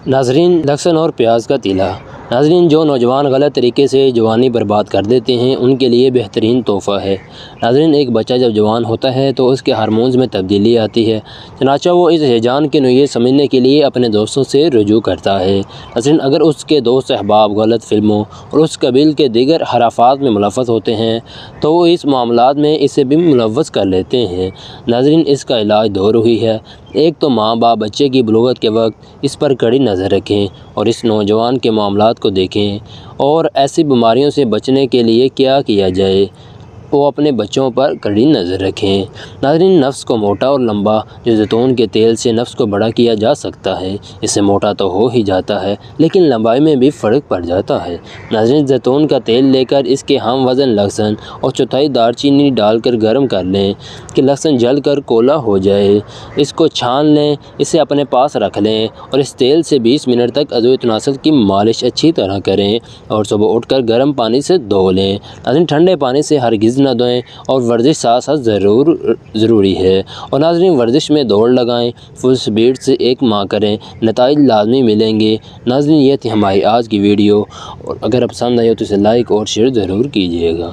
ناظرین، لہسن اور پیاز کا تیلا۔ ناظرین، جو نوجوان غلط طریقے سے جوانی برباد کر دیتے ہیں ان کے لیے بہترین تحفہ ہے۔ ناظرین، ایک بچہ جب جوان ہوتا ہے تو اس کے ہارمونز میں تبدیلی آتی ہے، چنانچہ وہ اس ہیجان کی نوعیت سمجھنے کے لیے اپنے دوستوں سے رجوع کرتا ہے۔ ناظرین، اگر اس کے دوست احباب غلط فلموں اور اس قبیل کے دیگر خرافات میں ملوث ہوتے ہیں تو وہ اس معاملات میں اسے بھی ملوث کر لیتے ہیں۔ ناظرین، اس کا علاج دو رخی ہے۔ ایک تو ماں باپ بچے کی بلوغت کے وقت اس پر کڑی نظر رکھیں اور اس نوجوان کے معاملات کو دیکھیں اور ایسی بیماریوں سے بچنے کے لیے کیا کیا جائے وہ اپنے بچوں پر کڑی نظر رکھیں۔ ناظرین، نفس کو موٹا اور لمبا جو زیتون کے تیل سے نفس کو بڑا کیا جا سکتا ہے، اس سے موٹا تو ہو ہی جاتا ہے لیکن لمبائی میں بھی فرق پڑ جاتا ہے۔ ناظرین، زیتون کا تیل لے کر اس کے ہم وزن لہسن اور چوتھائی دار چینی ڈال کر گرم کر لیں کہ لہسن جل کر کولا ہو جائے۔ اس کو چھان لیں، اسے اپنے پاس رکھ لیں اور اس تیل سے 20 منٹ تک عضو تناسل کی مالش اچھی طرح کریں اور صبح اٹھ کر گرم پانی سے دھو لیں۔ ناظرین، ٹھنڈے پانی سے ہرگز نہ دھوئیں اور ورزش ساتھ ساتھ ضروری ہے۔ اور ناظرین، ورزش میں دوڑ لگائیں، فل سپیڈ سے 1 ماہ کریں، نتائج لازمی ملیں گے۔ ناظرین، یہ تھی ہماری آج کی ویڈیو اور اگر پسند آئی ہو تو اسے لائک اور شیئر ضرور کیجیے گا۔